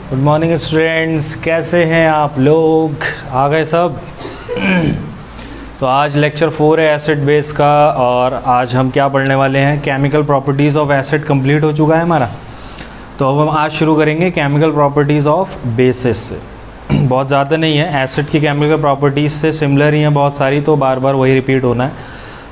Good morning students, कैसे हैं आप लोग? आ गए सब? तो आज लेक्चर 4 है एसिड बेस का, और आज हम क्या पढ़ने वाले हैं? Chemical properties of acid complete हो चुका है हमारा। तो अब हम आज शुरू करेंगे केमिकल प्रॉपर्टीज़ ऑफ बेसिस से। बहुत ज़्यादा नहीं है, एसिड की केमिकल प्रॉपर्टीज़ से सिमिलर ही हैं बहुत सारी, तो बार बार वही रिपीट होना है।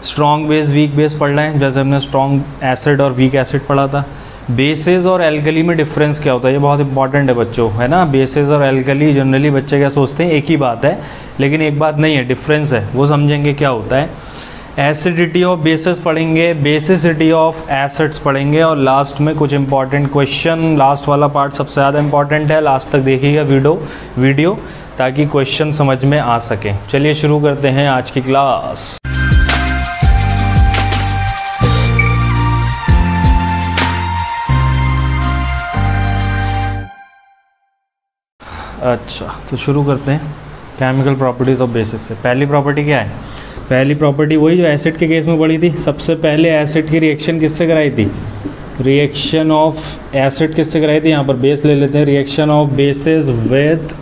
स्ट्रॉन्ग बेस, वीक बेस पढ़ना है, जैसे हमने स्ट्रॉन्ग एसिड और वीक एसिड पढ़ा था। बेसेस और एल्कली में डिफरेंस क्या होता है, ये बहुत इंपॉर्टेंट है बच्चों, है ना। बेसेस और एल्कली जनरली बच्चे क्या सोचते हैं एक ही बात है, लेकिन एक बात नहीं है, डिफरेंस है, वो समझेंगे क्या होता है। एसिडिटी ऑफ बेसिस पढ़ेंगे, बेसिसिटी ऑफ एसिड्स पढ़ेंगे, और लास्ट में कुछ इंपॉर्टेंट क्वेश्चन। लास्ट वाला पार्ट सबसे ज़्यादा इंपॉर्टेंट है, लास्ट तक देखिएगा वीडियो ताकि क्वेश्चन समझ में आ सके। चलिए शुरू करते हैं आज की क्लास। अच्छा, तो शुरू करते हैं केमिकल प्रॉपर्टीज़ ऑफ बेसिस से। पहली प्रॉपर्टी क्या है? पहली प्रॉपर्टी वही जो एसिड के केस में पढ़ी थी। सबसे पहले एसिड की रिएक्शन किससे कराई थी? रिएक्शन ऑफ एसिड किससे कराई थी? यहाँ पर बेस ले लेते हैं। Reaction of basis with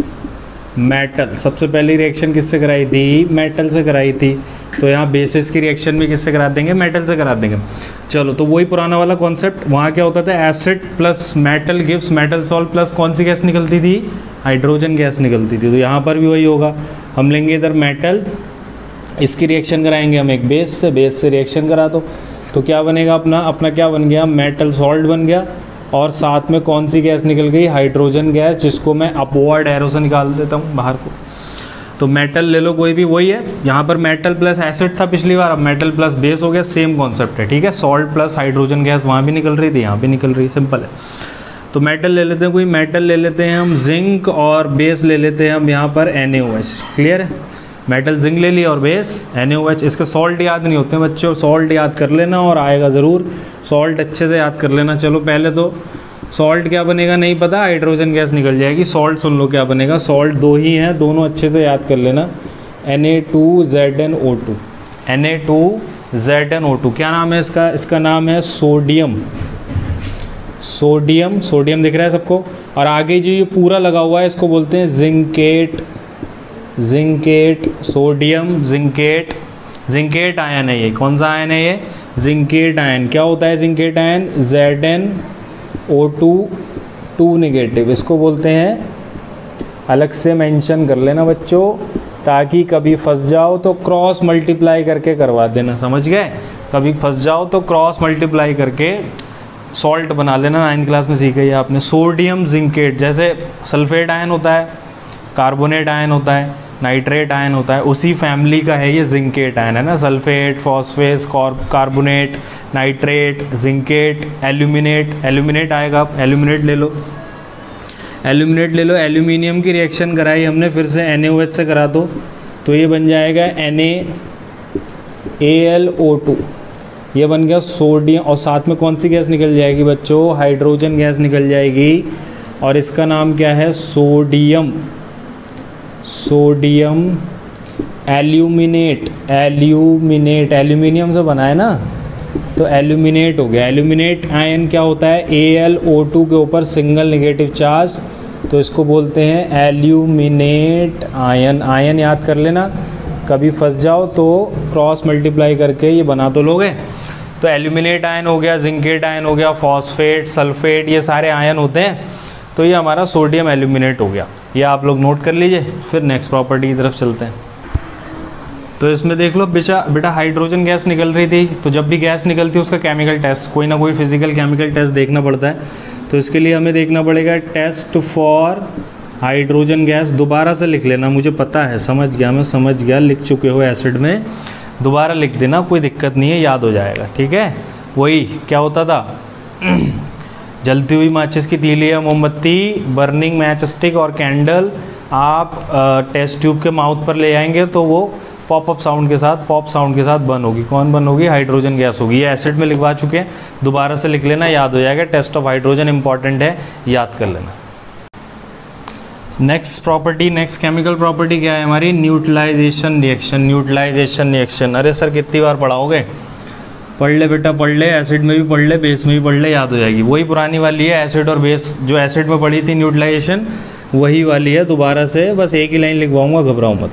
metal. सबसे पहली रिएक्शन किससे कराई थी? मेटल से कराई थी। तो यहाँ बेसिस की रिएक्शन भी किससे करा देंगे? मेटल से करा देंगे। चलो, तो वही पुराना वाला कॉन्सेप्ट। वहाँ क्या होता था? Acid plus metal gives metal salt, plus कौन सी गैस निकलती थी? हाइड्रोजन गैस निकलती थी। तो यहाँ पर भी वही होगा, हम लेंगे इधर मेटल, इसकी रिएक्शन कराएंगे हम एक बेस से रिएक्शन करा दो, तो क्या बनेगा? अपना क्या बन गया? मेटल सॉल्ट बन गया, और साथ में कौन सी गैस निकल गई? हाइड्रोजन गैस, जिसको मैं अपवर्ड एरो से निकाल देता हूँ बाहर को। तो मेटल ले लो कोई भी, वही है। यहाँ पर मेटल प्लस एसिड था पिछली बार, अब मेटल प्लस बेस हो गया, सेम कॉन्सेप्ट है, ठीक है। सॉल्ट प्लस हाइड्रोजन गैस वहाँ भी निकल रही थी, यहाँ भी निकल रही है, सिंपल है। तो मेटल ले लेते हैं, कोई मेटल ले लेते हैं हम जिंक, और बेस ले लेते हैं हम यहाँ पर NaOH। क्लियर है? मेटल जिंक ले लिया और बेस NaOH। इसके सॉल्ट याद नहीं होते हैं बच्चों, सॉल्ट याद कर लेना और आएगा ज़रूर, सॉल्ट अच्छे से याद कर लेना। चलो पहले तो सॉल्ट क्या बनेगा नहीं पता, हाइड्रोजन गैस निकल जाएगी। सॉल्ट सुन लो क्या बनेगा, सॉल्ट दो ही हैं, दोनों अच्छे से याद कर लेना। Na2ZnO2, Na2ZnO2। क्या नाम है इसका? इसका नाम है सोडियम। सोडियम दिख रहा है सबको? और आगे जो ये पूरा लगा हुआ है इसको बोलते हैं जिंकेट, सोडियम जिंकेट आयन है ये। कौन सा आयन है ये? Zincate ion. क्या होता है जिंकेट आयन? ZnO2 2 नेगेटिव, इसको बोलते हैं। अलग से मेंशन कर लेना बच्चों, ताकि कभी फंस जाओ तो क्रॉस मल्टीप्लाई करके करवा देना, समझ गए? कभी फंस जाओ तो क्रॉस मल्टीप्लाई करके सॉल्ट बना लेना। 9th क्लास में सीखा है आपने। सोडियम जिंकेट, जैसे सल्फेट आयन होता है, कार्बोनेट आयन होता है, नाइट्रेट आयन होता है, उसी फैमिली का है ये जिंकेट आयन, है ना। Sulphate, phosphate, carbonate, nitrate, zincate, aluminate आएगा। एल्यूमिनेट ले लो, एल्यूमिनियम की रिएक्शन कराई हमने, फिर से NaOH से करा दो, तो ये बन जाएगा NaAlO2। ये बन गया सोडियम, और साथ में कौन सी गैस निकल जाएगी बच्चों? हाइड्रोजन गैस निकल जाएगी, और इसका नाम क्या है? Sodium aluminate. एल्यूमिनियम से बना है ना, तो एल्यूमिनेट हो गया। एल्यूमिनेट आयन क्या होता है? AlO2 के ऊपर सिंगल नेगेटिव चार्ज, तो इसको बोलते हैं एल्यूमिनेट आयन। आयन याद कर लेना, कभी फंस जाओ तो क्रॉस मल्टीप्लाई करके ये बना तो लोगे। तो एल्यूमिनेट आयन हो गया, जिंकेट आयन हो गया, फॉस्फेट, सल्फेट, ये सारे आयन होते हैं। तो ये हमारा सोडियम एल्यूमिनेट हो गया, ये आप लोग नोट कर लीजिए। फिर नेक्स्ट प्रॉपर्टी की तरफ चलते हैं। तो इसमें देख लो बेटा हाइड्रोजन गैस निकल रही थी, तो जब भी गैस निकलती है उसका केमिकल टेस्ट, कोई ना कोई फिजिकल केमिकल टेस्ट देखना पड़ता है। तो इसके लिए हमें देखना पड़ेगा टेस्ट फॉर हाइड्रोजन गैस। दोबारा से लिख लेना, मुझे पता है, समझ गया, लिख चुके हो एसिड में, दोबारा लिख देना, कोई दिक्कत नहीं है, याद हो जाएगा, ठीक है। वही क्या होता था? जलती हुई माचिस की तीली या मोमबत्ती, बर्निंग मैच स्टिक और कैंडल आप टेस्ट ट्यूब के माउथ पर ले आएंगे तो वो पॉप साउंड के साथ बर्न होगी। कौन बर्न होगी? हाइड्रोजन गैस होगी। ये एसिड में लिखवा चुके हैं, दोबारा से लिख लेना, याद हो जाएगा। टेस्ट ऑफ हाइड्रोजन इंपॉर्टेंट है, याद कर लेना। नेक्स्ट केमिकल प्रॉपर्टी क्या है हमारी? Neutralisation reaction. अरे सर कितनी बार पढ़ाओगे? पढ़ ले बेटा पढ़ ले, एसिड में भी पढ़ ले, बेस में भी पढ़ ले, याद हो जाएगी। वही पुरानी वाली है एसिड और बेस, जो एसिड में पढ़ी थी न्यूट्रलाइजेशन वही वाली है। दोबारा से बस एक ही लाइन लिखवाऊंगा, घबराओ मत।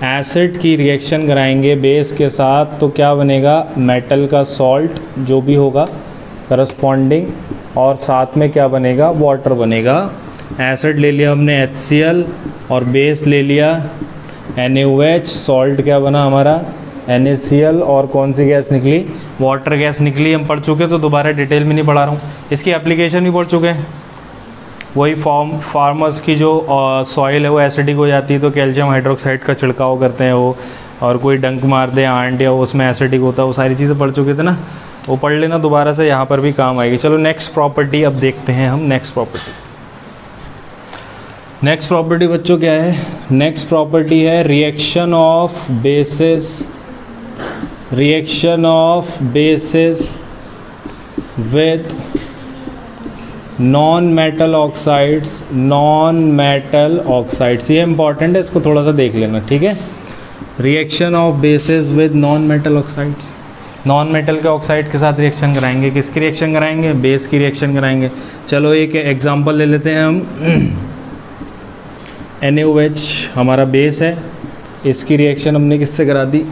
एसिड की रिएक्शन कराएंगे बेस के साथ तो क्या बनेगा, मेटल का सॉल्ट जो भी होगा करस्पॉन्डिंग, और साथ में क्या बनेगा, वाटर बनेगा। एसिड ले लिया हमने HCl और बेस ले लिया NaOH, सॉल्ट क्या बना हमारा NaCl, और कौन सी गैस निकली, वाटर गैस निकली। हम पढ़ चुके तो दोबारा डिटेल में नहीं पढ़ा रहा हूँ, इसकी एप्लीकेशन भी पढ़ चुके हैं। वही फार्मर्स की जो सॉइल है वो एसिडिक हो जाती है तो कैल्शियम हाइड्रोक्साइड का छिड़काव करते हैं वो, और कोई डंक मार दे आंट या उसमें एसिडिक होता है, वो सारी चीज़ें पढ़ चुके थे ना, वो पढ़ लेना दोबारा से, यहाँ पर भी काम आएगी। चलो नेक्स्ट प्रॉपर्टी अब देखते हैं हम। नेक्स्ट प्रॉपर्टी बच्चों क्या है, नेक्स्ट प्रॉपर्टी है reaction of basis with non metal oxides. ये इंपॉर्टेंट है, इसको थोड़ा सा देख लेना, ठीक है। Reaction of basis with non metal oxides, non metal के ऑक्साइड के साथ रिएक्शन कराएंगे। किसकी रिएक्शन कराएंगे, बेस की रिएक्शन कराएंगे। चलो एक एग्जांपल ले लेते हैं हम। NaOH हमारा बेस है, इसकी रिएक्शन हमने किससे करा दी,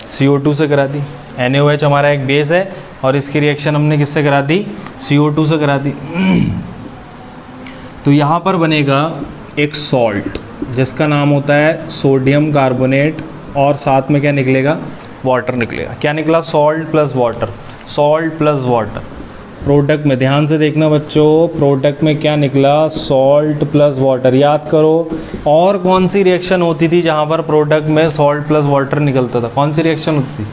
CO2 से करा दी। NaOH हमारा एक बेस है और इसकी रिएक्शन हमने किससे करा दी, CO2 से करा दी। तो यहाँ पर बनेगा एक सॉल्ट जिसका नाम होता है सोडियम कार्बोनेट, और साथ में क्या निकलेगा, वाटर निकलेगा। क्या निकला, सॉल्ट प्लस वाटर। प्रोडक्ट में ध्यान से देखना बच्चों, प्रोडक्ट में क्या निकला, सॉल्ट प्लस वाटर। याद करो और कौन सी रिएक्शन होती थी जहाँ पर प्रोडक्ट में सॉल्ट प्लस वाटर निकलता था, कौन सी रिएक्शन होती थी,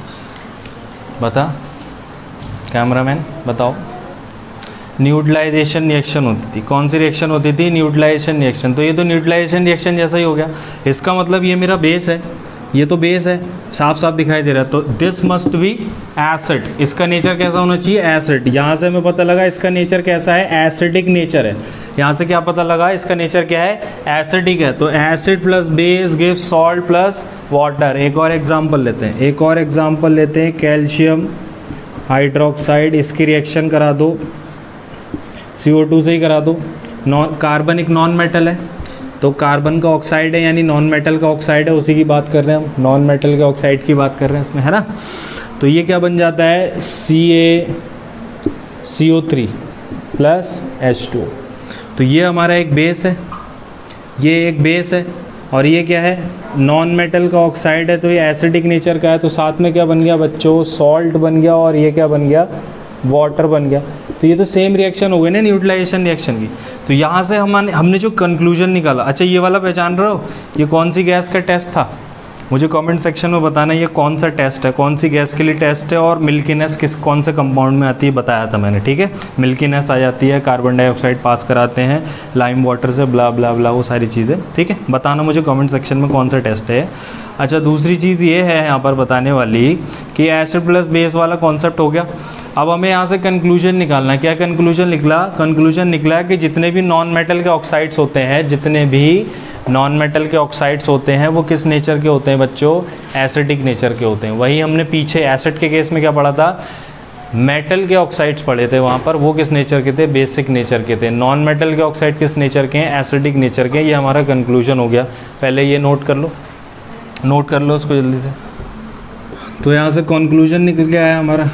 बता कैमरामैन बताओ। न्यूट्रलाइजेशन रिएक्शन होती थी। कौन सी रिएक्शन होती थी, न्यूट्रलाइजेशन रिएक्शन। तो ये तो न्यूट्रलाइजेशन रिएक्शन जैसा ही हो गया। इसका मतलब ये मेरा बेस है, ये तो बेस है, साफ साफ दिखाई दे रहा है। तो दिस मस्ट बी एसिड। इसका नेचर कैसा होना चाहिए, एसिड। यहाँ से हमें पता लगा इसका नेचर कैसा है, एसिडिक नेचर है। यहाँ से क्या पता लगा, इसका नेचर क्या है, एसिडिक है। तो acid plus base give salt plus water. एक और एग्जाम्पल लेते हैं, कैल्शियम हाइड्रोक्साइड। इसकी रिएक्शन करा दो, CO2 से ही करा दो। कार्बन एक नॉन मेटल है, तो कार्बन का ऑक्साइड है, यानी नॉन मेटल का ऑक्साइड है, उसी की बात कर रहे हैं हम, नॉन मेटल के ऑक्साइड की बात कर रहे हैं इसमें, है ना। तो ये क्या बन जाता है, CO3 प्लस H2। तो ये हमारा एक बेस है, और ये क्या है, नॉन मेटल का ऑक्साइड है, तो ये एसिडिक नेचर का है। तो साथ में क्या बन गया बच्चों, सॉल्ट बन गया, और ये क्या बन गया, वाटर बन गया। तो ये तो सेम रिएक्शन हो गई ना न्यूट्रलाइजेशन रिएक्शन की। तो यहाँ से हमने जो कंक्लूजन निकाला, अच्छा ये वाला पहचान रहे हो, ये कौन सी गैस का टेस्ट था, मुझे कमेंट सेक्शन में बताना ये कौन सा टेस्ट है, कौन सी गैस के लिए टेस्ट है, और मिल्कीनेस कौन से कंपाउंड में आती है बताया था मैंने, ठीक है। मिल्कीनेस आ जाती है, कार्बन डाइऑक्साइड पास कराते हैं लाइम वाटर से, ब्ला ब्ला ब्ला, वो सारी चीज़ें, ठीक है। बताना मुझे कमेंट सेक्शन में कौन सा टेस्ट है। अच्छा दूसरी चीज़ ये है यहाँ पर बताने वाली कि एसिड प्लस बेस वाला कॉन्सेप्ट हो गया। अब हमें यहाँ से कंक्लूजन निकालना है। क्या कंक्लूजन निकला, कंक्लूजन निकला कि जितने भी नॉन मेटल के ऑक्साइड्स होते हैं, वो किस नेचर के होते हैं बच्चों, एसिडिक नेचर के होते हैं। वही हमने पीछे एसिड के केस में क्या पढ़ा था, मेटल के ऑक्साइड्स पढ़े थे वहाँ पर, वो किस नेचर के थे, बेसिक नेचर के थे। नॉन मेटल के ऑक्साइड किस नेचर के हैं, एसिडिक नेचर के। ये हमारा कंक्लूजन हो गया। पहले ये नोट कर लो उसको जल्दी से। तो यहाँ से कंक्लूजन निकल के आया हमारा,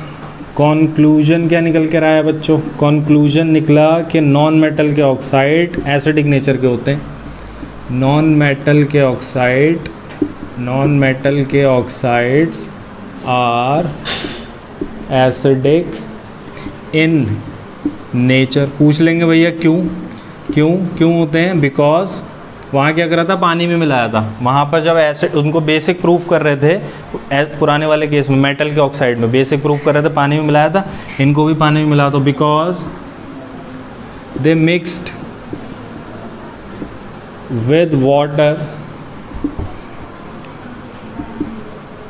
कंक्लूजन क्या निकल कर आया बच्चों, कंक्लूजन निकला कि नॉन मेटल के ऑक्साइड एसिडिक नेचर के होते हैं। नॉन मेटल के oxides are acidic in nature. पूछ लेंगे भैया क्यों होते हैं, बिकॉज वहाँ क्या करा था, पानी में मिलाया था। वहाँ पर जब एसिड उनको बेसिक प्रूफ कर रहे थे, पुराने वाले केस में मेटल के ऑक्साइड में बेसिक प्रूफ कर रहे थे, पानी में मिलाया था, इनको भी पानी में मिलाया था, because they mixed with water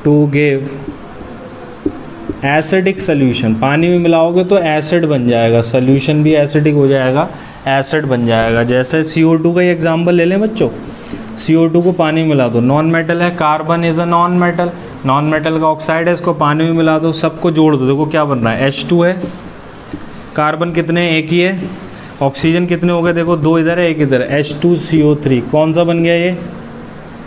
to give acidic solution. पानी में मिलाओगे तो एसिड बन जाएगा, सोल्यूशन भी एसिडिक हो जाएगा, एसिड बन जाएगा। जैसे CO2 का ही एग्जाम्पल ले लें बच्चों, CO2 को पानी में मिला दो, नॉन मेटल है, carbon is a non metal, non metal का ऑक्साइड है, इसको पानी में मिला दो, सबको जोड़ दो, देखो क्या बन रहा है, H2 है, कार्बन कितने, एक ही है, ऑक्सीजन कितने हो गए, देखो 2 इधर है 1 इधर है, H2CO3, कौन सा बन गया ये,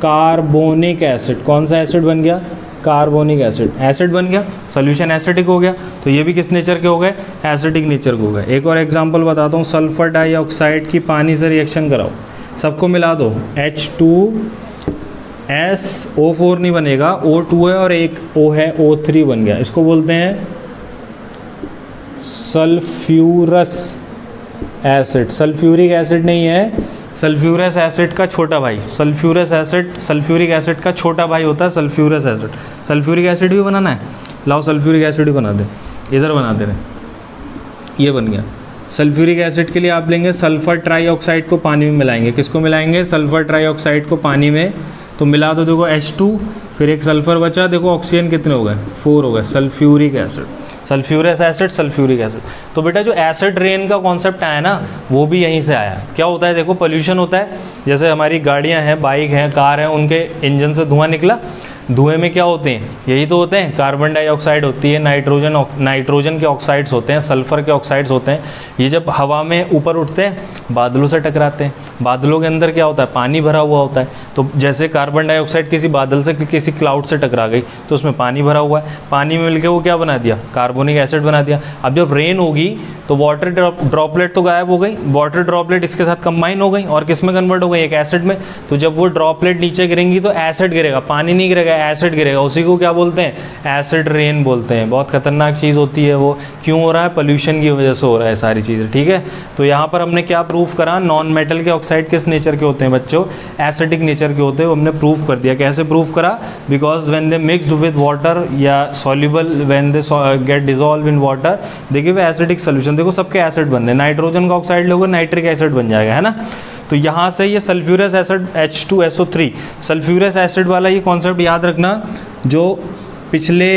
कार्बोनिक एसिड। कौन सा एसिड बन गया, कार्बोनिक एसिड, एसिड बन गया, सोल्यूशन एसिडिक हो गया, तो ये भी किस नेचर के हो गए, एसिडिक नेचर के हो गए। एक और एग्जांपल बताता हूँ, सल्फर डाइऑक्साइड की पानी से रिएक्शन कराओ, सबको मिला दो, H2SO4 नहीं बनेगा, O2 है और एक O है, O3 बन गया, इसको बोलते हैं सल्फ्यूरस एसिड। सल्फ्यूरिक एसिड नहीं है, सल्फ्यूरस एसिड का छोटा भाई, सल्फ्यूरस एसिड सल्फ्यूरिक एसिड का छोटा भाई होता है सल्फ्यूरस एसिड। सल्फ्यूरिक एसिड भी बनाना है, लाओ सल्फ्यूरिक एसिड भी बना दे, इधर बना दे रहे, ये बन गया। सल्फ्यूरिक एसिड के लिए आप लेंगे सल्फर ट्राईऑक्साइड को पानी में मिलाएंगे, किसको मिलाएंगे, सल्फर ट्राईऑक्साइड को पानी में, तो मिला दो, देखो H2, फिर एक सल्फर बचा, देखो ऑक्सीजन कितने हो गए, 4 हो गए, sulphuric acid, sulphurous acid, sulphuric acid. तो बेटा जो एसिड रेन का कॉन्सेप्ट आया ना, वो भी यहीं से आया। क्या होता है, देखो पोल्यूशन होता है, जैसे हमारी गाड़ियां हैं, बाइक हैं, कार हैं, उनके इंजन से धुआं निकला, धुएं में क्या होते हैं, यही तो होते हैं, कार्बन डाइऑक्साइड होती है, नाइट्रोजन के ऑक्साइड्स होते हैं, सल्फर के ऑक्साइड्स होते हैं। ये जब हवा में ऊपर उठते हैं बादलों से टकराते हैं, बादलों के अंदर क्या होता है, पानी भरा हुआ होता है, तो जैसे कार्बन डाइऑक्साइड किसी बादल से, किसी क्लाउड से टकरा गई, तो उसमें पानी भरा हुआ है, पानी में मिलकर वो क्या बना दिया, कार्बोनिक एसिड बना दिया। अब जब रेन होगी तो वाटर ड्रॉपलेट तो गायब हो गई, वाटर ड्रॉपलेट इसके साथ कंबाइन हो गई और किस में कन्वर्ट हो गई, एक एसिड में। तो जब वो ड्रॉपलेट नीचे गिरेंगी तो एसिड गिरेगा, पानी नहीं गिरेगा, एसिड गिरेगा, उसी को क्या बोलते हैं, एसिड रेन बोलते हैं। बहुत खतरनाक चीज़ होती है वो, क्यों हो रहा है, पोल्यूशन की वजह से हो रहा है सारी चीज़ें, ठीक है। तो यहाँ पर हमने क्या प्रूफ करा, नॉन मेटल के ऑक्साइड किस नेचर के होते हैं बच्चों, एसिडिक नेचर के होते हैं, वो हमने प्रूफ कर दिया। कैसे प्रूफ करा, because when they mixed with water या soluble when they get dissolve in water they give acidic solution. देखो सबके एसिड बन रहे, नाइट्रोजन का ऑक्साइड लोगे नाइट्रिक एसिड बन जाएगा, है ना। तो यहाँ से ये sulphurous acid H2SO3 sulphurous acid वाला ये कॉन्सेप्ट याद रखना, जो पिछले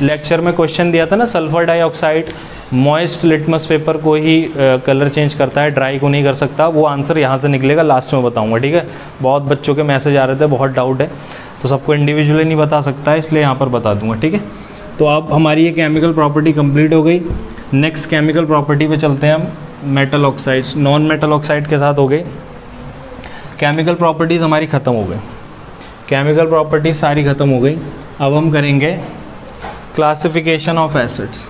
लेक्चर में क्वेश्चन दिया था ना, sulphur dioxide moist litmus paper को ही कलर चेंज करता है, ड्राई को नहीं कर सकता, वो आंसर यहाँ से निकलेगा, लास्ट में बताऊँगा, ठीक है। बहुत बच्चों के मैसेज आ रहे थे, बहुत डाउट है, तो सबको इंडिविजुअली नहीं बता सकता है, इसलिए यहाँ पर बता दूँगा, ठीक है। तो अब हमारी ये केमिकल प्रॉपर्टी कंप्लीट हो गई। नेक्स्ट केमिकल प्रॉपर्टी पे चलते हैं हम, metal oxides. Non metal oxide के साथ हो गए, केमिकल प्रॉपर्टीज़ हमारी ख़त्म हो गई, केमिकल प्रॉपर्टीज़ सारी ख़त्म हो गई। अब हम करेंगे classification of acids.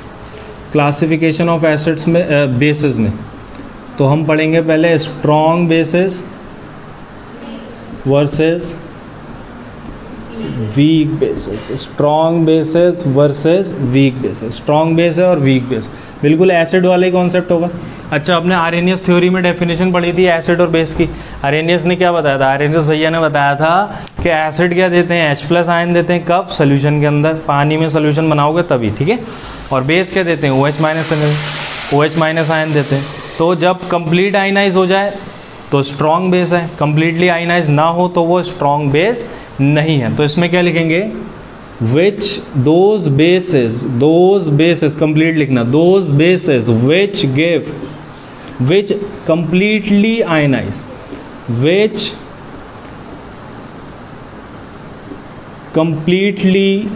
Classification of acids में बेसिस में तो हम पढ़ेंगे पहले strong bases versus weak bases, strong bases versus weak bases. Strong base है और वीक बेस, बिल्कुल एसिड वाला ही कॉन्सेप्ट होगा। अच्छा, आपने आर्हेनियस थ्योरी में डेफिनेशन पढ़ी थी एसिड और बेस की। आर्हेनियस ने क्या बताया था, आर्हेनियस भैया ने बताया था कि एसिड क्या देते हैं, H+ आयन देते हैं, कब, सोल्यूशन के अंदर, पानी में सोल्यूशन बनाओगे तभी, ठीक है। और बेस क्या देते हैं, OH- आयन देते हैं। तो जब कंप्लीट आयनाइज हो जाए तो स्ट्रॉन्ग बेस है, कंप्लीटली आयनाइज ना हो तो वो स्ट्रॉन्ग बेस नहीं है। तो इसमें क्या लिखेंगे, which those bases कंप्लीट लिखना, those bases which completely ionize, which completely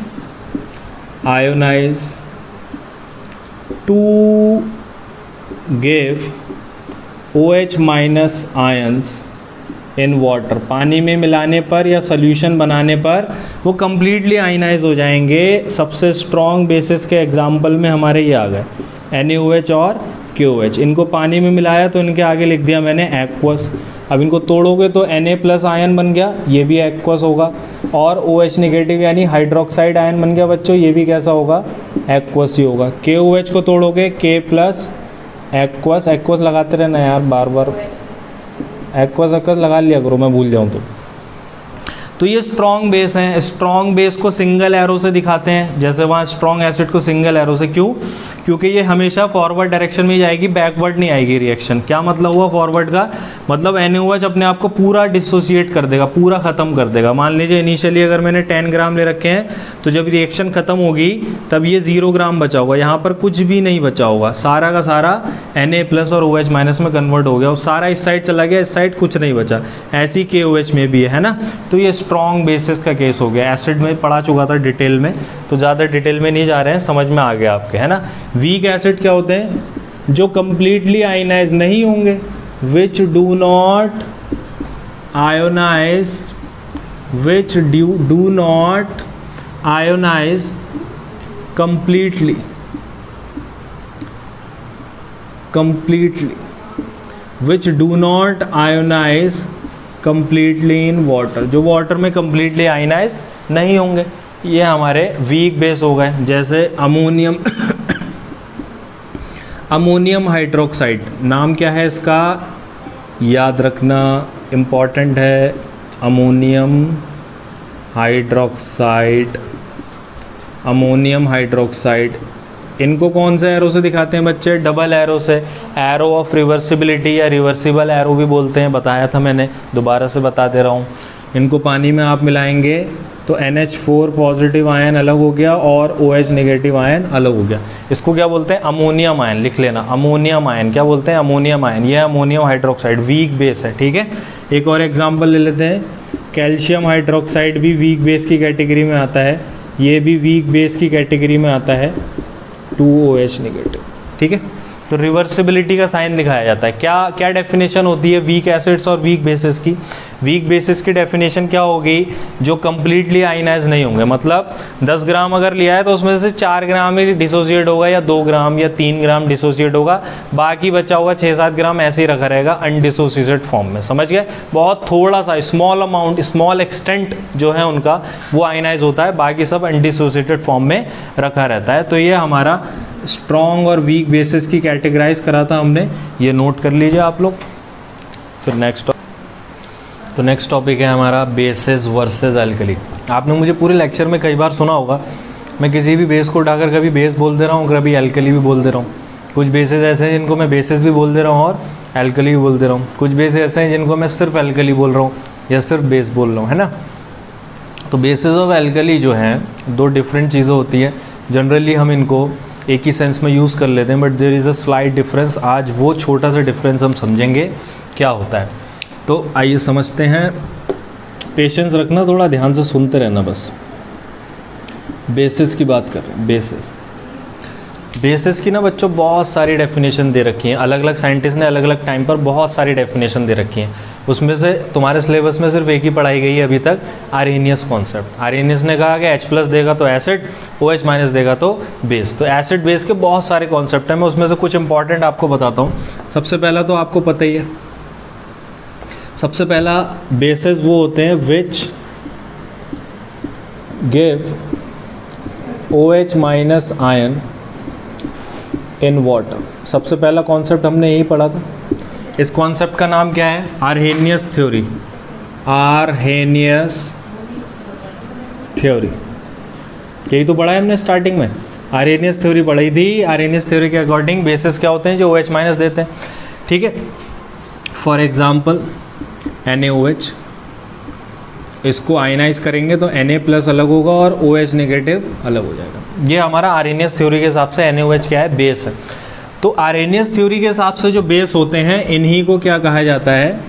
ionize to give OH- ions in water, पानी में मिलाने पर या सोल्यूशन बनाने पर वो कम्प्लीटली आयनाइज हो जाएंगे। सबसे स्ट्रॉन्ग बेसिस के एग्जाम्पल में हमारे ये आ गए NaOH और KOH। इनको पानी में मिलाया तो इनके आगे लिख दिया मैंने एक्वस। अब इनको तोड़ोगे तो Na+ आयन बन गया, ये भी एक्वस होगा, और OH- यानी हाइड्रोक्साइड आयन बन गया बच्चों, ये भी कैसा होगा, एक्वस ही होगा। KOH को तोड़ोगे K+ एक्वस लगाते रहना यार, बार बार एक्वस लगा लिया करो, मैं भूल जाऊँ तो ये स्ट्रॉन्ग बेस हैं। स्ट्रॉन्ग बेस को सिंगल एरो से दिखाते हैं, जैसे वहाँ स्ट्रॉन्ग एसिड को सिंगल एरो से, क्यों, क्योंकि ये हमेशा फॉरवर्ड डायरेक्शन में जाएगी, बैकवर्ड नहीं आएगी रिएक्शन। क्या मतलब हुआ फॉरवर्ड का, मतलब NaOH अपने आप को पूरा डिसोसिएट कर देगा, पूरा ख़त्म कर देगा। मान लीजिए इनिशियली अगर मैंने 10 ग्राम ले रखे हैं, तो जब रिएक्शन ख़त्म होगी तब ये 0 ग्राम बचा होगा, यहाँ पर कुछ भी नहीं बचा होगा, सारा का सारा Na+ और OH- में कन्वर्ट हो गया और सारा इस साइड चला गया, इस साइड कुछ नहीं बचा। ऐसी KOH में भी है ना। तो ये स्ट्रॉन्ग बेसिस का केस हो गया। एसिड में पढ़ा चुका था डिटेल में, तो ज़्यादा डिटेल में नहीं जा रहे हैं, समझ में आ गया आपके, है ना। वीक एसिड क्या होते हैं? जो कंप्लीटली आयनाइज नहीं होंगे, which do not ionize, which do not ionize completely, which do not ionize completely in water, जो वाटर में completely आयनाइज नहीं होंगे, ये हमारे वीक बेस हो गए। जैसे अमोनियम अमोनियम हाइड्रोक्साइड, नाम क्या है इसका, याद रखना, इम्पॉर्टेंट है। अमोनियम हाइड्रोक्साइड, अमोनियम हाइड्रोक्साइड, इनको कौन से एरो से दिखाते हैं बच्चे? डबल एरो से, एरो ऑफ रिवर्सिबिलिटी या रिवर्सिबल एरो भी बोलते हैं, बताया था मैंने, दोबारा से बता दे रहा हूँ। इनको पानी में आप मिलाएंगे तो NH4 पॉजिटिव आयन अलग हो गया और OH नेगेटिव आयन अलग हो गया। इसको क्या बोलते हैं? अमोनियम आयन, लिख लेना, अमोनियम आयन। क्या बोलते हैं? Ammonium ion. ये अमोनियम हाइड्रोक्साइड वीक बेस है, ठीक है। एक और एग्जांपल ले लेते हैं, कैल्शियम हाइड्रोक्साइड भी वीक बेस की कैटेगरी में आता है, ये भी वीक बेस की कैटेगरी में आता है, 2OH नेगेटिव, ठीक है। तो रिवर्सिबिलिटी का साइन दिखाया जाता है। क्या क्या डेफिनेशन होती है वीक एसिड्स और वीक बेसिस की? वीक बेसिस की डेफिनेशन क्या होगी? जो कंप्लीटली आयनाइज नहीं होंगे, मतलब 10 ग्राम अगर लिया है तो उसमें से 4 ग्राम ही डिसोसिएट होगा, या 2 ग्राम या 3 ग्राम डिसोसिएट होगा, बाकी बचा होगा 6-7 ग्राम ऐसे ही रखा रहेगा अनडिसोसिएटेड फॉर्म में, समझ गए। बहुत थोड़ा सा स्मॉल अमाउंट, स्मॉल एक्सटेंट जो है उनका वो आयनाइज होता है, बाकी सब अनडिसोसिएटेड फॉर्म में रखा रहता है। तो ये हमारा स्ट्रॉन्ग और वीक बेसिस की कैटेगराइज करा था हमने, ये नोट कर लीजिए आप लोग। फिर नेक्स्ट टॉपिक है हमारा बेसिस वर्सेस एल्कली। आपने मुझे पूरे लेक्चर में कई बार सुना होगा, मैं किसी भी बेस को उठाकर कभी बेस बोल दे रहा हूँ, कभी एल्कली भी बोल दे रहा हूँ। कुछ बेसिस ऐसे हैं जिनको मैं बेसिस भी बोल दे रहा हूँ और एल्कली भी बोल दे रहा हूँ। कुछ बेस ऐसे हैं जिनको मैं सिर्फ एल्कली बोल रहा हूँ या सिर्फ बेस बोल रहा हूँ, है ना। तो बेसिस ऑफ एल्कली जो हैं, दो डिफरेंट चीज़ें होती हैं। जनरली हम इनको एक ही सेंस में यूज़ कर लेते हैं, but there is a slight difference. आज वो छोटा सा डिफरेंस हम समझेंगे क्या होता है। तो आइए समझते हैं, पेशेंस रखना, थोड़ा ध्यान से सुनते रहना बस। बेसिस की बात कर रहे हैं। बेसिस की ना बच्चों बहुत सारी डेफिनेशन दे रखी हैं, अलग अलग साइंटिस्ट ने अलग अलग टाइम पर बहुत सारी डेफिनेशन दे रखी हैं। उसमें से तुम्हारे सिलेबस में सिर्फ एक ही पढ़ाई गई है अभी तक, आर्हेनियस कॉन्सेप्ट। आर्हेनियस ने कहा कि H+ देगा तो एसिड, OH- देगा तो बेस। तो एसिड बेस के बहुत सारे कॉन्सेप्ट हैं, मैं उसमें से कुछ इंपॉर्टेंट आपको बताता हूँ। सबसे पहला तो आपको पता ही है, सबसे पहला बेसिस वो होते हैं which give OH- ion in water. सबसे पहला कॉन्सेप्ट हमने यही पढ़ा था। इस कॉन्सेप्ट का नाम क्या है? Arrhenius theory. आर्हेनियस थ्योरी, यही तो पढ़ा है हमने स्टार्टिंग में, आर्हेनियस थ्योरी पढ़ी थी। आर्हेनियस थ्योरी के अकॉर्डिंग बेसिस क्या होते हैं? जो OH- देते हैं, ठीक है। फॉर एग्जाम्पल NaOH, इसको आयनाइज करेंगे तो Na+ अलग होगा और OH- अलग हो जाएगा। ये हमारा आर्हेनियस थ्योरी के हिसाब से NaOH क्या है? बेस है। तो आर्हेनियस थ्योरी के हिसाब से जो बेस होते हैं, इन्हीं को क्या कहा जाता है?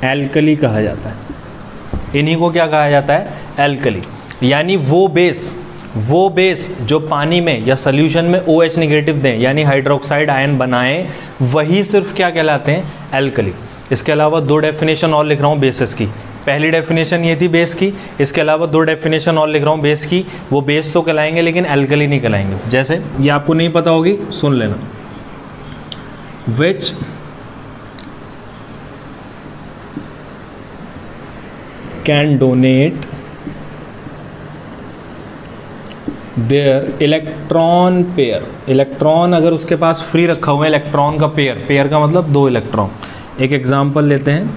एल्कली कहा जाता है। इन्हीं को क्या कहा जाता है? एल्कली। यानी वो बेस जो पानी में या सोल्यूशन में OH- दें, यानी हाइड्रोक्साइड आयन बनाएं, वही सिर्फ क्या कहलाते हैं? एल्कली। इसके अलावा दो डेफिनेशन और लिख रहा हूँ बेसिस की। पहली डेफिनेशन ये थी बेस की, इसके अलावा दो डेफिनेशन और लिख रहा हूँ बेस की। वो बेस तो कहलाएंगे लेकिन एल्कली नहीं कहलाएंगे। जैसे ये आपको नहीं पता होगी, सुन लेना। Which can donate there electron pair. Electron अगर उसके पास फ्री रखा हुआ है, इलेक्ट्रॉन का पेयर का मतलब 2 इलेक्ट्रॉन। एक एग्जांपल लेते हैं,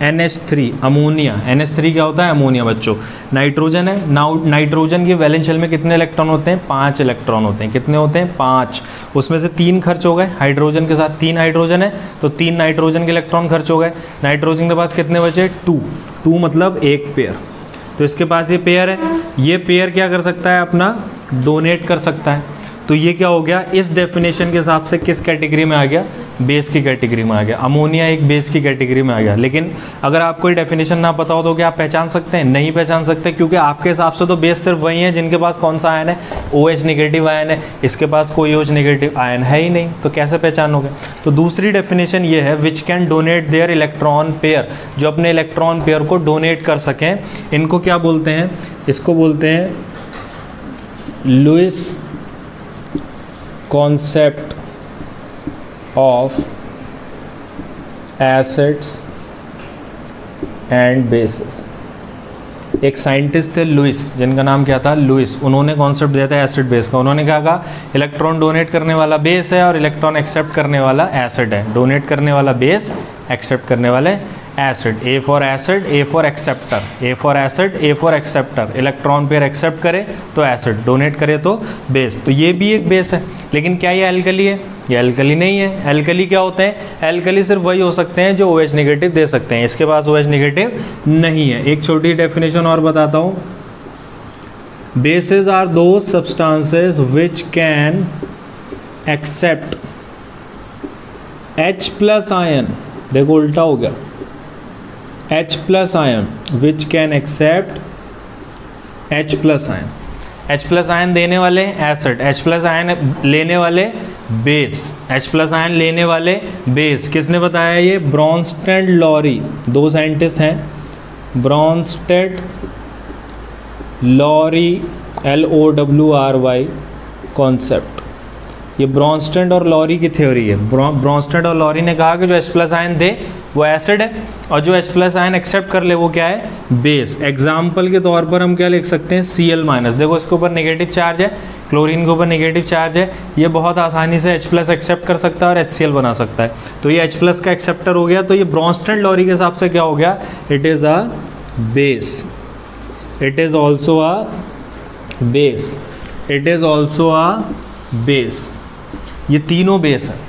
NH3 अमोनिया, NH3 क्या होता है? अमोनिया बच्चों। नाइट्रोजन है, नाइट्रोजन के वैलेंस शेल में कितने इलेक्ट्रॉन होते हैं? 5 इलेक्ट्रॉन होते हैं। कितने होते हैं? 5। उसमें से 3 खर्च हो गए हाइड्रोजन के साथ, 3 हाइड्रोजन है तो 3 नाइट्रोजन के इलेक्ट्रॉन खर्च हो गए। नाइट्रोजन के पास कितने बचे? 2 मतलब एक पेयर। तो इसके पास ये पेयर है, ये पेयर क्या कर सकता है? अपना डोनेट कर सकता है। तो ये क्या हो गया? इस डेफिनेशन के हिसाब से किस कैटेगरी में आ गया? बेस की कैटेगरी में आ गया। अमोनिया एक बेस की कैटेगरी में आ गया। लेकिन अगर आपको ये डेफिनेशन ना पता हो तो क्या आप पहचान सकते हैं? नहीं पहचान सकते, क्योंकि आपके हिसाब से तो बेस सिर्फ वही है जिनके पास कौन सा आयन है? OH नेगेटिव आयन है। इसके पास कोई OH नेगेटिव आयन है ही नहीं, तो कैसे पहचानोगे? तो दूसरी डेफिनेशन ये है, which can donate there electron pair, जो अपने इलेक्ट्रॉन पेयर को डोनेट कर सकें। इनको क्या बोलते हैं? इसको बोलते हैं Lewis concept of acids and bases. एक साइंटिस्ट थे लुईस, जिनका नाम क्या था? लुईस। उन्होंने कॉन्सेप्ट दिया था एसिड बेस का। उन्होंने क्या कहा? इलेक्ट्रॉन डोनेट करने वाला बेस है और इलेक्ट्रॉन एक्सेप्ट करने वाला एसिड है। डोनेट करने वाला बेस, एक्सेप्ट करने वाले acid. A for acid, A for acceptor, A for acid, A for acceptor. Electron pair accept करे तो एसिड, डोनेट करे तो बेस। तो ये भी एक बेस है। लेकिन क्या ये एल्कली है? ये एल्कली नहीं है। एल्कली क्या होते हैं? एल्कली सिर्फ वही हो सकते हैं जो OH नेगेटिव दे सकते हैं। इसके पास OH नेगेटिव नहीं है। एक छोटी डेफिनेशन और बताता हूँ। Bases are those substances which can accept H+ ion. देखो उल्टा हो गया। H+ ion which can accept H+ ion. H+ ion देने वाले एसिड, H+ आयन लेने वाले बेस, H+ आयन लेने वाले बेस। किसने बताया ये? Bronsted Lowry. 2 साइंटिस्ट हैं, ब्रॉन्स्टेड लॉरी, LORRY कॉन्सेप्ट। ये ब्रॉन्स्टेड और लॉरी की थ्योरी है। ब्रॉन्स्टेड और लॉरी ने कहा कि जो H+ आयन दे वो एसिड है और जो H+ आयन एक्सेप्ट कर ले वो क्या है? बेस। एग्जाम्पल के तौर पर हम क्या लिख सकते हैं? Cl-। देखो इसके ऊपर नेगेटिव चार्ज है, क्लोरीन के ऊपर नेगेटिव चार्ज है। ये बहुत आसानी से H+ एक्सेप्ट कर सकता है और HCl बना सकता है। तो ये H+ का एक्सेप्टर हो गया। तो ये ब्रॉन्स्टेड लॉरी के हिसाब से क्या हो गया? It is a base. It is also a base. It is also a base. ये तीनों बेस हैं।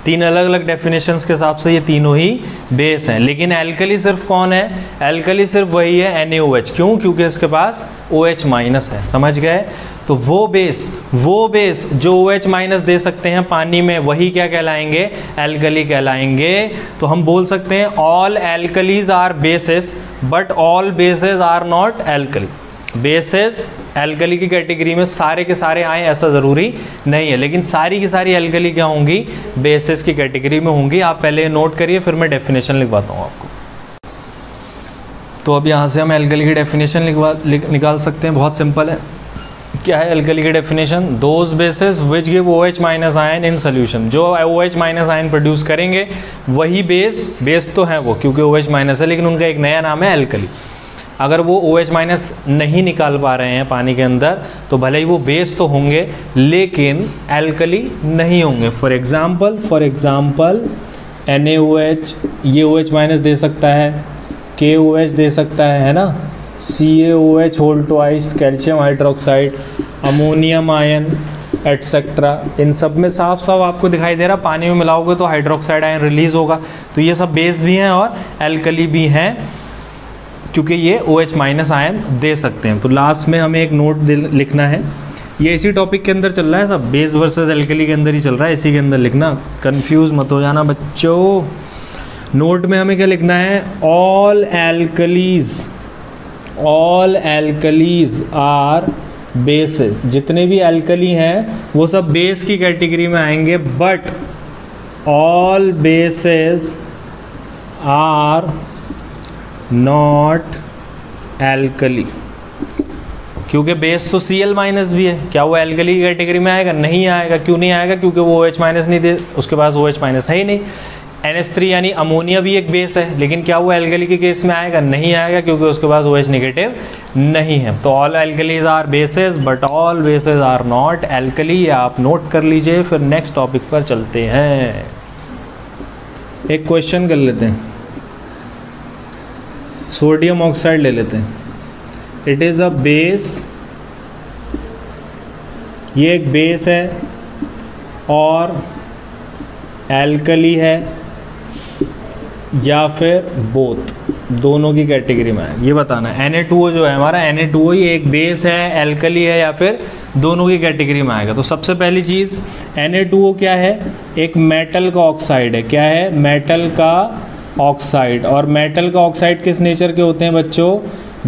3 अलग अलग डेफिनेशंस के हिसाब से ये तीनों ही बेस हैं। लेकिन एल्कली सिर्फ कौन है? एल्कली सिर्फ वही है NaOH। क्यों? क्योंकि इसके पास OH- है। समझ गए? तो वो बेस जो OH- दे सकते हैं पानी में, वही क्या कहलाएंगे? एल्कली कहलाएंगे। तो हम बोल सकते हैं all alkalis are bases but all bases are not alkali. Bases alkali की कैटेगरी में सारे के सारे आए ऐसा ज़रूरी नहीं है, लेकिन सारी की सारी एल्कली क्या होंगी? बेसिस की कैटेगरी में होंगी। आप पहले नोट करिए, फिर मैं डेफिनेशन लिखवाता हूँ आपको। तो अब यहाँ से हम एल्कली की डेफिनेशन निकाल सकते हैं। बहुत सिंपल है। क्या है एल्कली की definition? Those basis which give OH- ion in solution. जो OH- आयन प्रोड्यूस करेंगे वही बेस तो है वो, क्योंकि OH- है, लेकिन उनका एक नया नाम है एल्कली। अगर वो OH- नहीं निकाल पा रहे हैं पानी के अंदर तो भले ही वो बेस तो होंगे लेकिन एल्कली नहीं होंगे। फॉर एग्जाम्पल NaOH, ये OH- दे सकता है, KOH दे सकता है ना, CaOH whole twice, calcium hydroxide, ammonium ion etcetera. इन सब में साफ आपको दिखाई दे रहा, पानी में मिलाओगे तो हाइड्रोक्साइड आयन रिलीज होगा। तो ये सब बेस भी हैं और एल्कली भी हैं, क्योंकि ये OH- आयन दे सकते हैं। तो लास्ट में हमें एक नोट लिखना है। ये इसी टॉपिक के अंदर चल रहा है, सब बेस वर्सेस एल्कली के अंदर ही चल रहा है, इसी के अंदर लिखना, कंफ्यूज मत हो जाना बच्चों। नोट में हमें क्या लिखना है? All alkalis are bases. जितने भी एल्कली हैं वो सब बेस की कैटेगरी में आएंगे, but all bases are not alkali. क्योंकि बेस तो Cl- भी है, क्या वो एल्कली की कैटेगरी में आएगा? नहीं आएगा। क्यों नहीं आएगा? क्योंकि वो OH- नहीं दे, उसके पास OH- है ही नहीं। NH3 यानी अमोनिया भी एक बेस है, लेकिन क्या वो एल्कली के केस में आएगा? नहीं आएगा, क्योंकि उसके पास OH- नहीं है। तो all alkalis are bases but all bases are not alkali. आप नोट कर लीजिए, फिर नेक्स्ट टॉपिक पर चलते हैं। एक क्वेश्चन कर लेते हैं। सोडियम ऑक्साइड ले लेते हैं, इट इज़ अ बेस, ये एक बेस है और एल्कली है या फिर बोथ, दोनों की कैटेगरी में है, ये बताना है। Na2O जो है हमारा, Na2O ये एक बेस है, एल्कली है या फिर दोनों की कैटेगरी में आएगा। तो सबसे पहली चीज़ Na2O क्या है, एक मेटल का ऑक्साइड है। क्या है, मेटल का ऑक्साइड। और मेटल का ऑक्साइड किस नेचर के होते हैं बच्चों,